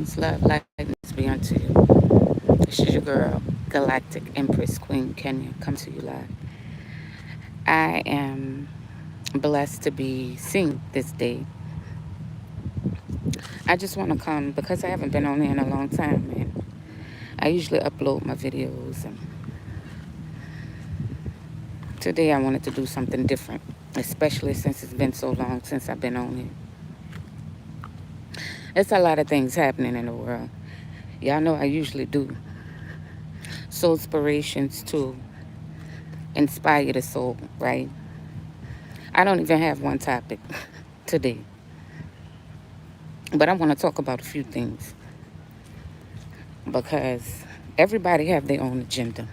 Love, light, and peace be unto you. This is your girl, Galactic Empress Queen Kenya, come to you live. I am blessed to be seeing this day. I just want to come because I haven't been on here in a long time, and I usually upload my videos. And today I wanted to do something different, especially since it's been so long since I've been on here. There's a lot of things happening in the world. Y'all know I usually do soul inspirations to inspire the soul, right? I don't even have one topic today, but I want to talk about a few things because everybody have their own agenda.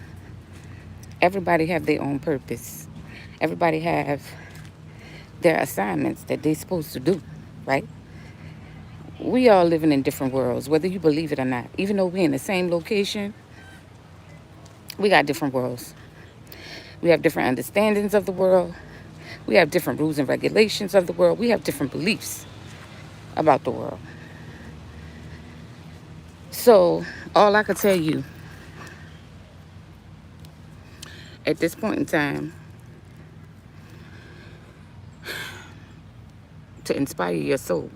Everybody have their own purpose. Everybody have their assignments that they supposed to do, right? We all living in different worlds, whether you believe it or not. Even though we in the same location, we got different worlds. We have different understandings of the world. We have different rules and regulations of the world. We have different beliefs about the world. So all I could tell you at this point in time to inspire your soul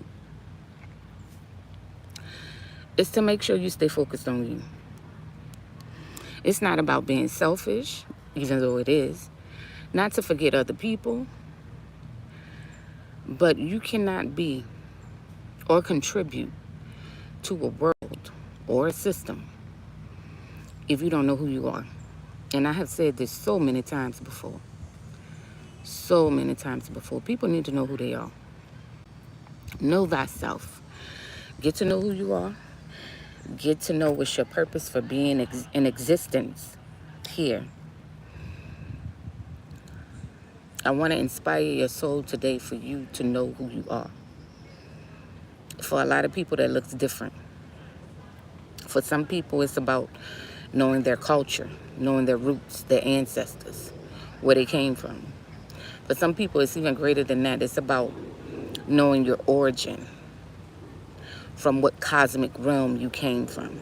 is to make sure you stay focused on you. It's not about being selfish, even though it is. Not to forget other people, but you cannot be or contribute to a world or a system if you don't know who you are. And I have said this so many times before. So many times before. People need to know who they are. Know thyself. Get to know who you are. Get to know what's your purpose for being in existence here. I want to inspire your soul today for you to know who you are. For a lot of people, that looks different. For some people, it's about knowing their culture, knowing their roots, their ancestors, where they came from. For some people, it's even greater than that. It's about knowing your origin, from what cosmic realm you came from,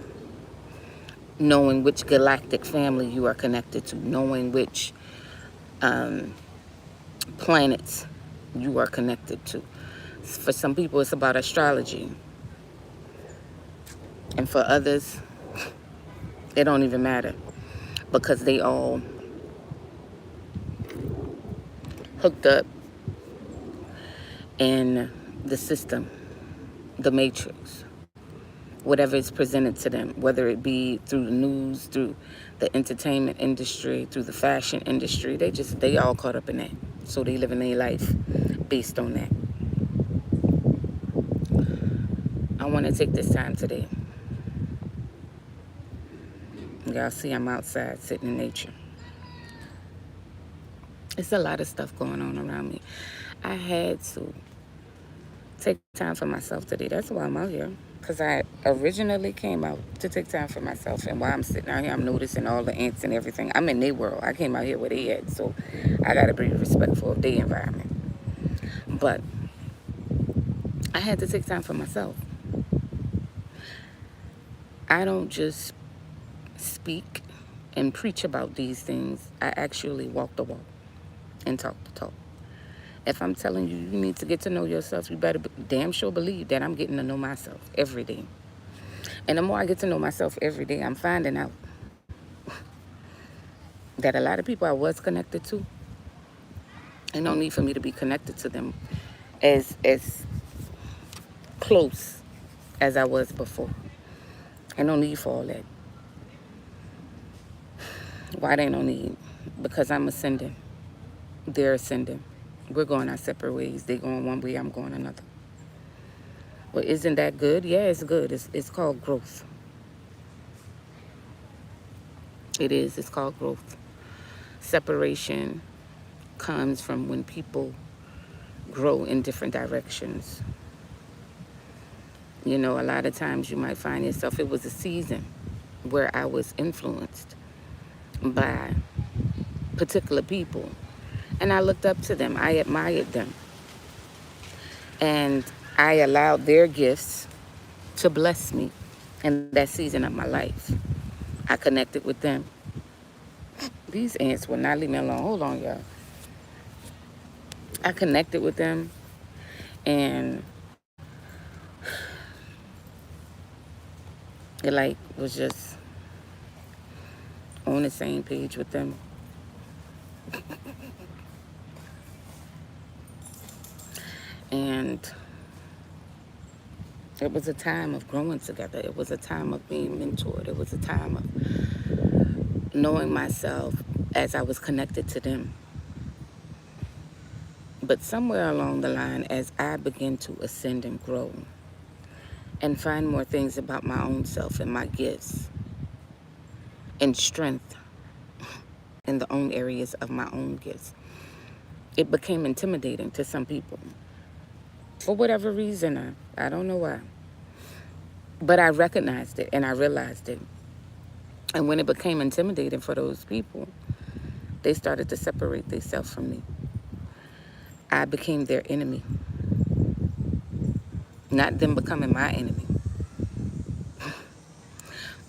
knowing which galactic family you are connected to, knowing which planets you are connected to. For some people, it's about astrology. And for others, it don't even matter because they all hooked up in the system, the matrix, whatever is presented to them, whether it be through the news, through the entertainment industry, through the fashion industry. They all caught up in that. So they living their life based on that. I want to take this time today. Y'all see I'm outside sitting in nature. It's a lot of stuff going on around me. I had to take time for myself today. That's why I'm out here. Because I originally came out to take time for myself. And while I'm sitting out here, I'm noticing all the ants and everything. I'm in their world. I came out here where they at. So I got to be respectful of their environment. But I had to take time for myself. I don't just speak and preach about these things. I actually walk the walk and talk the talk. If I'm telling you, you need to get to know yourself, you better damn sure believe that I'm getting to know myself every day. And the more I get to know myself every day, I'm finding out that a lot of people I was connected to, and no need for me to be connected to them as close as I was before. And no need for all that. Why they no need? Because I'm ascending. They're ascending. We're going our separate ways. They going one way, I'm going another. Well, isn't that good? Yeah, it's good. It's called growth. It is. It's called growth. Separation comes from when people grow in different directions. You know, a lot of times you might find yourself, it was a season where I was influenced by particular people. And I looked up to them. I admired them. And I allowed their gifts to bless me in that season of my life. I connected with them. These ants will not leave me alone. Hold on, y'all. I connected with them, and it like was just on the same page with them. And it was a time of growing together. It was a time of being mentored. It was a time of knowing myself as I was connected to them. But somewhere along the line, as I began to ascend and grow and find more things about my own self and my gifts and strength in the own areas of my own gifts, it became intimidating to some people. For whatever reason, I don't know why. But I recognized it and I realized it. And when it became intimidating for those people, they started to separate themselves from me. I became their enemy. Not them becoming my enemy,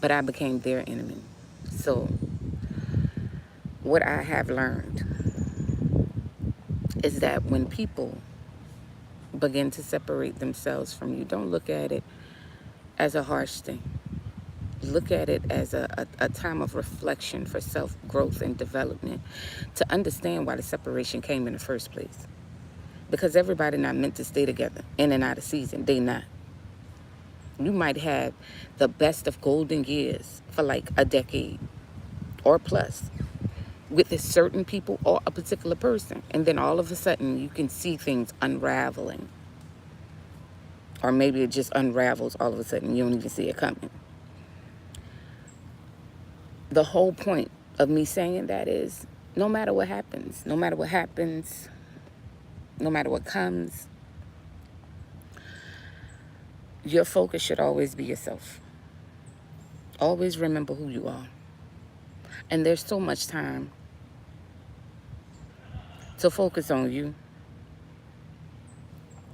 but I became their enemy. So what I have learned is that when people begin to separate themselves from you, don't look at it as a harsh thing. Look at it as a time of reflection for self-growth and development, to understand why the separation came in the first place. Because everybody not meant to stay together in and out of season. They not. You might have the best of golden years for like a decade or plus with a certain people or a particular person. And then all of a sudden you can see things unraveling. Or maybe it just unravels all of a sudden. You don't even see it coming. The whole point of me saying that is no matter what happens, no matter what happens, no matter what comes, your focus should always be yourself. Always remember who you are. And there's so much time to focus on you.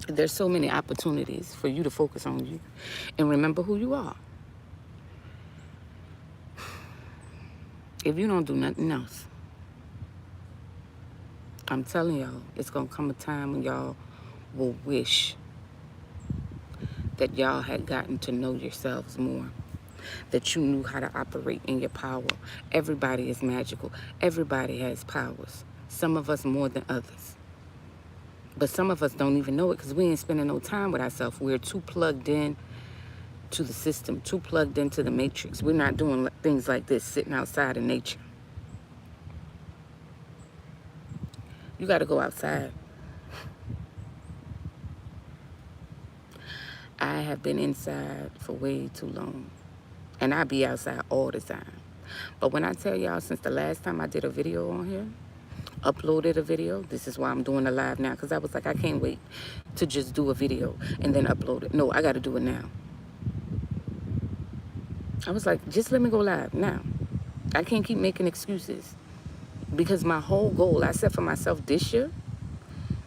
There's so many opportunities for you to focus on you and remember who you are. If you don't do nothing else, I'm telling y'all, it's going to come a time when y'all will wish that y'all had gotten to know yourselves more, that you knew how to operate in your power. Everybody is magical. Everybody has powers. Some of us more than others. But some of us don't even know it because we ain't spending no time with ourselves. We're too plugged in to the system, too plugged into the matrix. We're not doing things like this, sitting outside in nature. You got to go outside. I have been inside for way too long. And I be outside all the time. But when I tell y'all, since the last time I did a video on here, uploaded a video, this is why I'm doing a live now, because I was like, I can't wait to just do a video and then upload it. No, I got to do it now. I was like, just let me go live now. I can't keep making excuses, because my whole goal I set for myself this year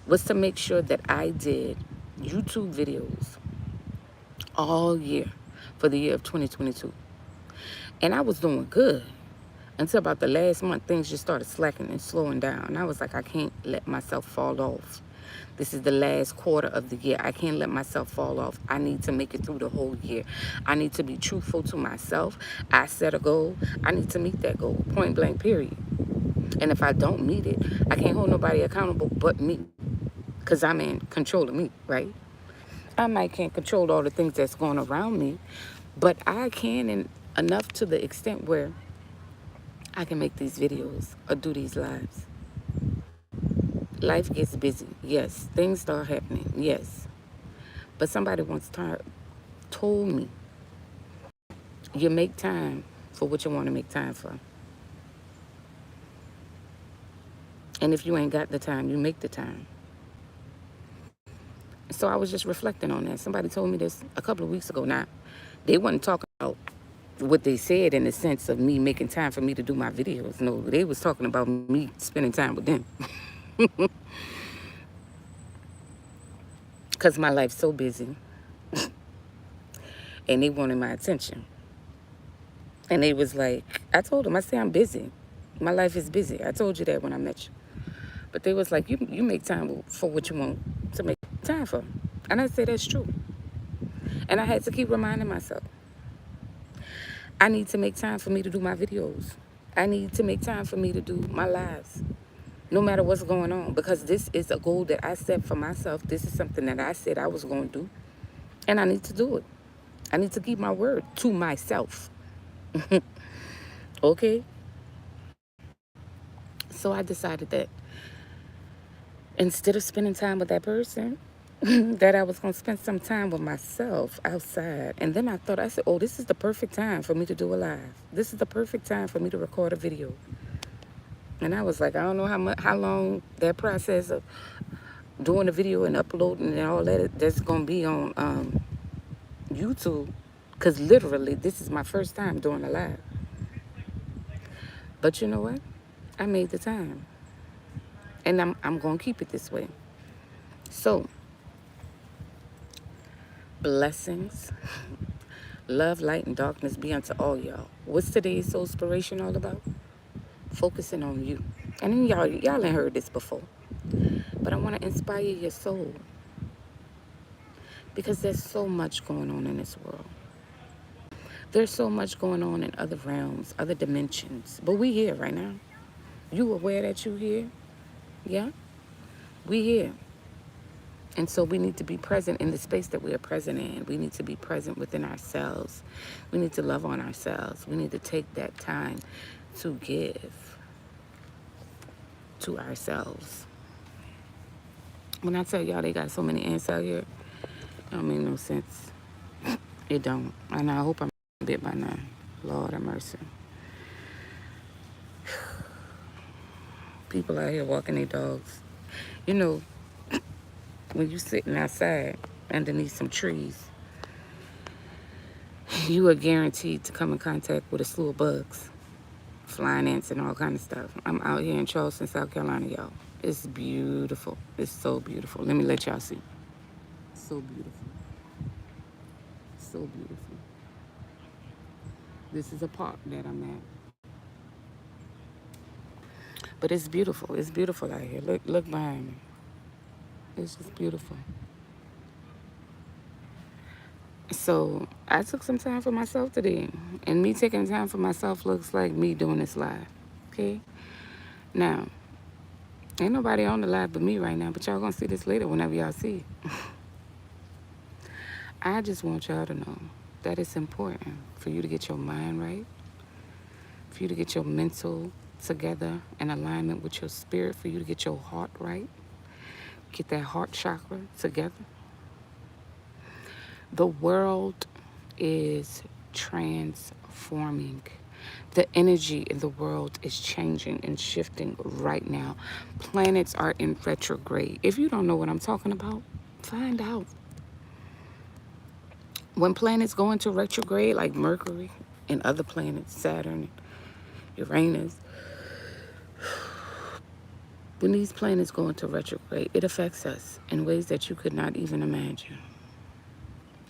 was to make sure that I did YouTube videos all year for the year of 2022. And I was doing good until about the last month. Things just started slacking and slowing down. And I was like, I can't let myself fall off. This is the last quarter of the year. I can't let myself fall off. I need to make it through the whole year. I need to be truthful to myself. I set a goal. I need to meet that goal, point blank, period. And if I don't meet it, I can't hold nobody accountable but me, because I'm in control of me, right? I might can't control all the things that's going around me, but I can, in enough to the extent where I can make these videos or do these lives. Life gets busy, yes. Things start happening, yes. But somebody once told me, you make time for what you want to make time for. And if you ain't got the time, you make the time. So I was just reflecting on that. Somebody told me this a couple of weeks ago. Now, they wasn't talking about what they said in the sense of me making time for me to do my videos. No, they was talking about me spending time with them. Because my life's so busy. and they wanted my attention. And they was like, I told them, I said, I'm busy. My life is busy. I told you that when I met you. But they was like, you make time for what you want to make time for. And I said, that's true. And I had to keep reminding myself, I need to make time for me to do my videos. I need to make time for me to do my lives, no matter what's going on, because this is a goal that I set for myself. This is something that I said I was going to do, and I need to do it. I need to keep my word to myself. Okay? So I decided that instead of spending time with that person, that I was going to spend some time with myself outside. And then I thought, I said, oh, this is the perfect time for me to do a live. This is the perfect time for me to record a video. And I was like, I don't know how long that process of doing the video and uploading and all that's going to be on YouTube. Because literally, this is my first time doing a live. But you know what? I made the time. And I'm going to keep it this way. So, blessings, love, light, and darkness be unto all y'all. What's today's Soul Inspiration all about? Focusing on you. And then y'all ain't heard this before. But I want to inspire your soul. Because there's so much going on in this world. There's so much going on in other realms, other dimensions. But we here right now. You aware that you here? Yeah? We here. And so we need to be present in the space that we are present in. We need to be present within ourselves. We need to love on ourselves. We need to take that time to give to ourselves. When I tell y'all they got so many ants out here, it don't make no sense. It don't. And I hope I'm bit by now. Lord have mercy. People out here walking their dogs. You know, when you sitting outside underneath some trees, you are guaranteed to come in contact with a slew of bugs, flying ants and all kind of stuff. I'm out here in Charleston, South Carolina, y'all. It's beautiful. It's so beautiful. Let me let y'all see. So beautiful. So beautiful. This is a park that I'm at. But it's beautiful. It's beautiful out here. Look behind me. It's just beautiful. So I took some time for myself today. And me taking time for myself looks like me doing this live. Okay? Now, ain't nobody on the live but me right now, but y'all gonna see this later whenever y'all see it. I just want y'all to know that it's important for you to get your mind right, for you to get your mental together in alignment with your spirit, for you to get your heart right, get that heart chakra together. The world is transforming. The energy in the world is changing and shifting right now. Planets are in retrograde. If you don't know what I'm talking about, find out. When planets go into retrograde, like Mercury and other planets, Saturn, Uranus, when these planets go into retrograde, it affects us in ways that you could not even imagine.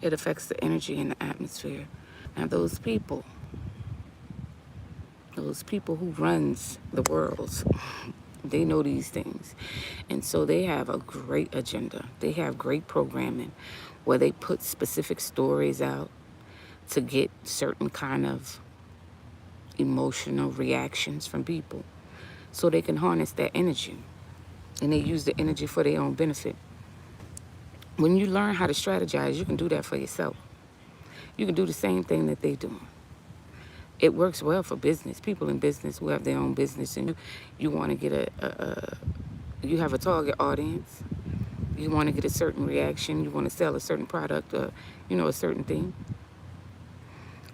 It affects the energy in the atmosphere. Now those people who runs the world, they know these things. And so they have a great agenda. They have great programming where they put specific stories out to get certain kind of emotional reactions from people so they can harness that energy. And they use the energy for their own benefit. When you learn how to strategize, you can do that for yourself. You can do the same thing that they do. It works well for business. People in business who have their own business, and you want to get you have a target audience. You want to get a certain reaction. You want to sell a certain product, or a certain thing.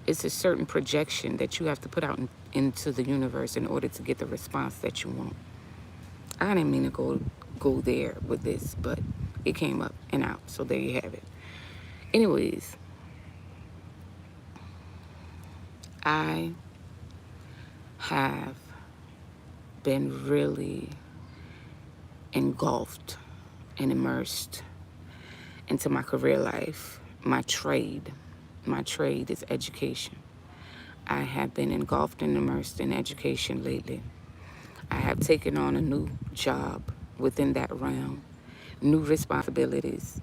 It's a certain projection that you have to put out into the universe in order to get the response that you want. I didn't mean to go there with this, but it came up and out, so there you have it. Anyways, I have been really engulfed and immersed into my career life, my trade, My trade is education. I have been engulfed and immersed in education lately. I have taken on a new job within that realm, new responsibilities,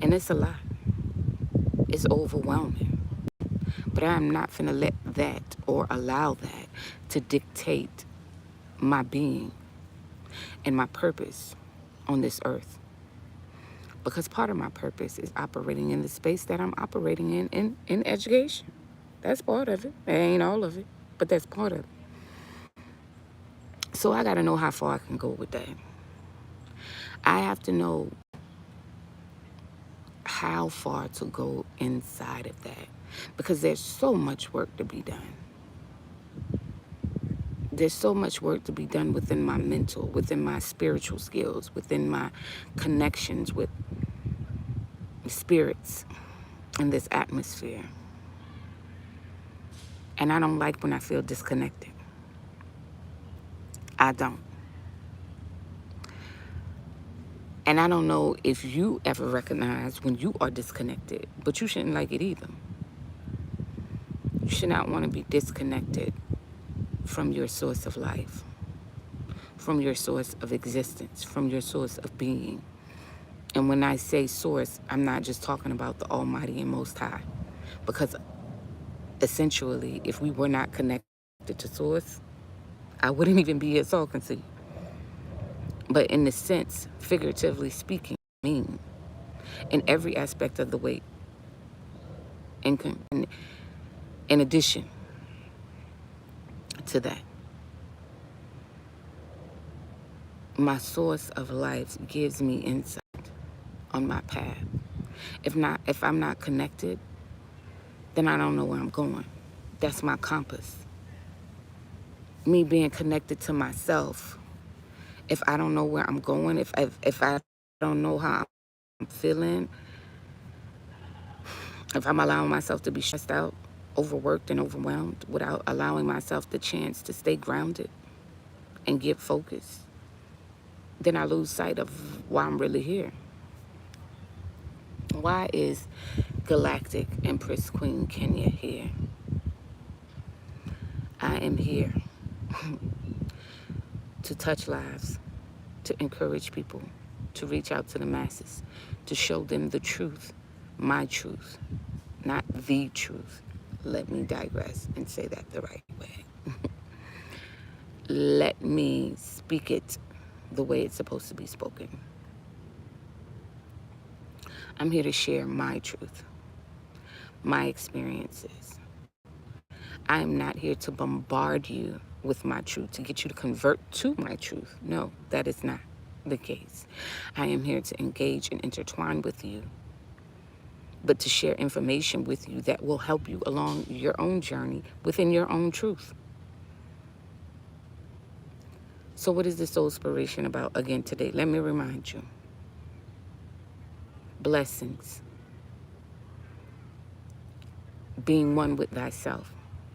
and it's a lot. It's overwhelming. But I'm not finna let that or allow that to dictate my being and my purpose on this earth. Because part of my purpose is operating in the space that I'm operating in education. That's part of it. That ain't all of it, but that's part of it. So I gotta know how far I can go with that. I have to know how far to go inside of that, because there's so much work to be done. There's so much work to be done within my mental, within my spiritual skills, within my connections with spirits in this atmosphere. And I don't like when I feel disconnected. I don't. And I don't know if you ever recognize when you are disconnected, but you shouldn't like it either. You should not want to be disconnected from your source of life, from your source of existence, from your source of being. And when I say source, I'm not just talking about the Almighty and Most High, because essentially, if we were not connected to source, I wouldn't even be here talking to you. But in the sense, figuratively speaking, I mean, in every aspect of the way, in addition to that, my source of life gives me insight on my path. If I'm not connected, then I don't know where I'm going. That's my compass. Me being connected to myself, if I don't know where I'm going, if I don't know how I'm feeling, if I'm allowing myself to be stressed out, overworked and overwhelmed without allowing myself the chance to stay grounded and get focused, then I lose sight of why I'm really here. Why is Galactic Empress Queen Kenya here? I am here to touch lives, to encourage people, to reach out to the masses, to show them the truth, my truth, not the truth. Let me digress and say that the right way. Let me speak it the way it's supposed to be spoken. I'm here to share my truth, my experiences. I am not here to bombard you with my truth, to get you to convert to my truth. No, that is not the case. I am here to engage and intertwine with you, but to share information with you that will help you along your own journey within your own truth. So what is this Soulspiration about again today? Let me remind you. Blessings. Being one with thyself.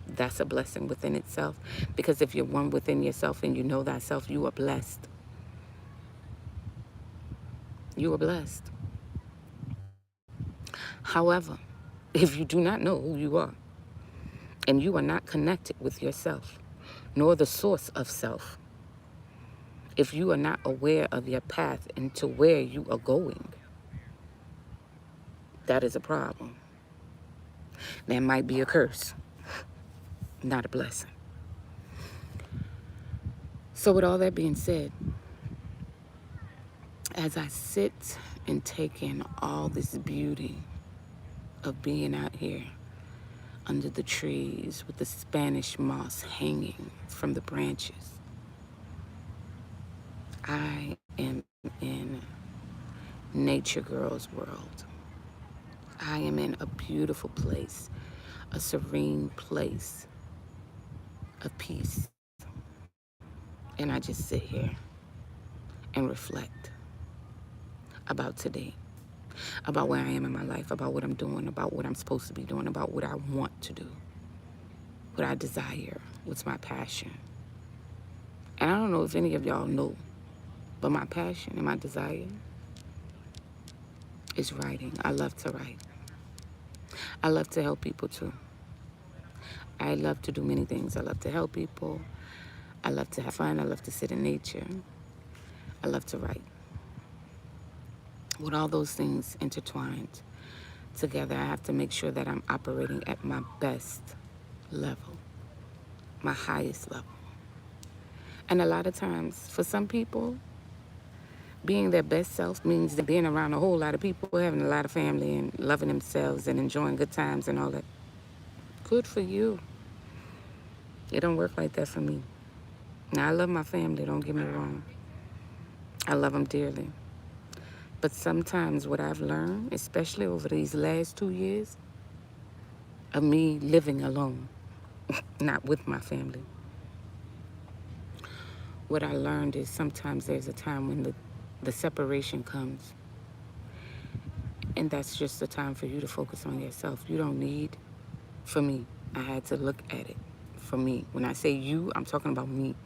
That's a blessing within itself. Because if you're one within yourself and you know thyself, you are blessed. You are blessed. However, if you do not know who you are, and you are not connected with yourself, nor the source of self, if you are not aware of your path into where you are going, that is a problem. That might be a curse, not a blessing. So with all that being said, as I sit and take in all this beauty of being out here under the trees with the Spanish moss hanging from the branches, I am in Nature Girl's world. I am in a beautiful place, a serene place of peace. And I just sit here and reflect about today, about where I am in my life, about what I'm doing, about what I'm supposed to be doing, about what I want to do, what I desire, what's my passion. And I don't know if any of y'all know, but my passion and my desire is writing. I love to write. I love to help people too. I love to do many things. I love to help people. I love to have fun. I love to sit in nature. I love to write. With all those things intertwined together, I have to make sure that I'm operating at my best level, my highest level. And a lot of times, for some people, being their best self means that being around a whole lot of people, having a lot of family and loving themselves and enjoying good times and all that. Good for you. It don't work like that for me. Now, I love my family, don't get me wrong. I love them dearly. But sometimes what I've learned, especially over these last 2 years of me living alone, not with my family, what I learned is sometimes there's a time when the separation comes. And that's just the time for you to focus on yourself. You don't need, for me, I had to look at it. For me, when I say you, I'm talking about me.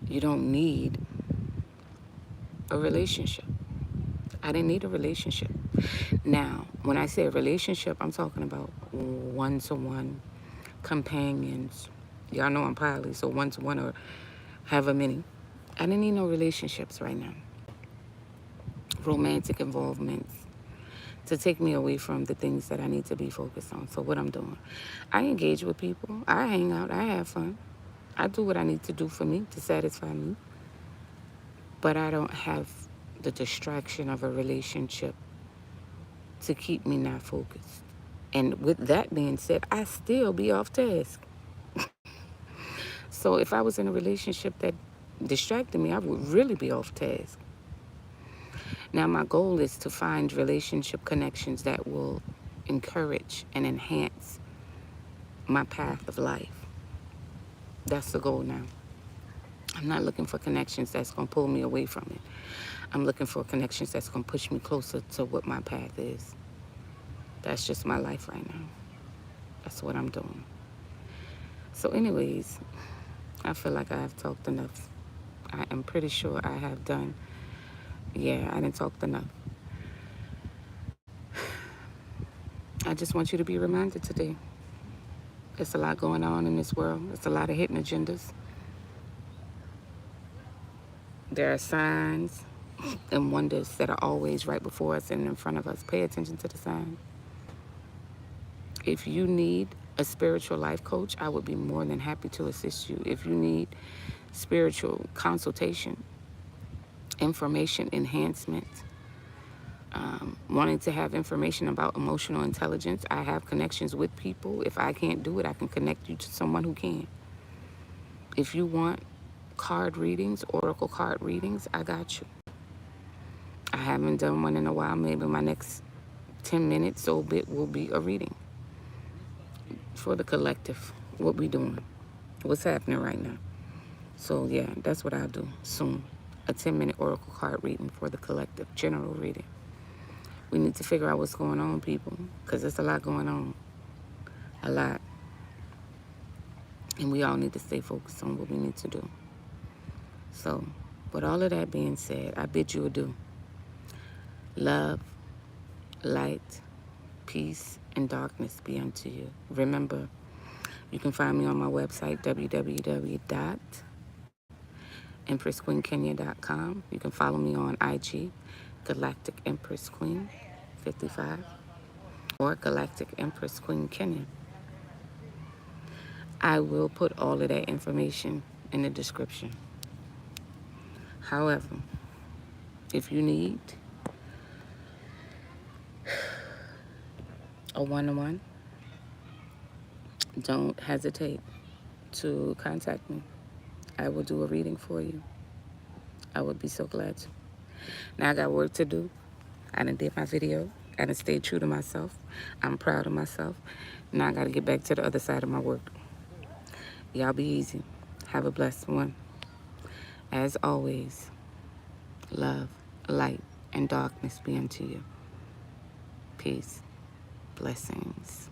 You don't need a relationship. I didn't need a relationship. Now, when I say a relationship, I'm talking about one-to-one companions. Y'all know I'm poly, so one-to-one or however many. I didn't need no relationships right now. Romantic involvements to take me away from the things that I need to be focused on. So what I'm doing, I engage with people. I hang out. I have fun. I do what I need to do for me to satisfy me. But I don't have the distraction of a relationship to keep me not focused. And with that being said, I still be off task. So if I was in a relationship that distracted me, I would really be off task. Now, my goal is to find relationship connections that will encourage and enhance my path of life. That's the goal now. I'm not looking for connections that's going to pull me away from it. I'm looking for connections that's going to push me closer to what my path is. That's just my life right now. That's what I'm doing. So anyways, I feel like I have talked enough. I am pretty sure I have done. Yeah, I didn't talk enough. I just want you to be reminded today. There's a lot going on in this world. There's a lot of hidden agendas. There are signs and wonders that are always right before us and in front of us. Pay attention to the signs. If you need a spiritual life coach, I would be more than happy to assist you. If you need spiritual consultation, information enhancement, wanting to have information about emotional intelligence, I have connections with people. If I can't do it, I can connect you to someone who can. If you want card readings, oracle card readings, I got you. I haven't done one in a while. Maybe my next 10 minutes or bit will be a reading for the collective. What we doing? What's happening right now? So yeah, that's what I'll do soon. A 10-minute oracle card reading for the collective, general reading. We need to figure out what's going on, people, because there's a lot going on. A lot. And we all need to stay focused on what we need to do. So, with all of that being said, I bid you adieu. Love, light, peace, and darkness be unto you. Remember, you can find me on my website, www.empressqueenkenya.com. You can follow me on IG, Galactic Empress Queen 55, or Galactic Empress Queen Kenya. I will put all of that information in the description. However, if you need a one-on-one, don't hesitate to contact me. I will do a reading for you. I would be so glad to. Now I got work to do. I done did my video. I done stayed true to myself. I'm proud of myself. Now I got to get back to the other side of my work. Y'all be easy. Have a blessed one. As always, love, light, and darkness be unto you. Peace. Blessings.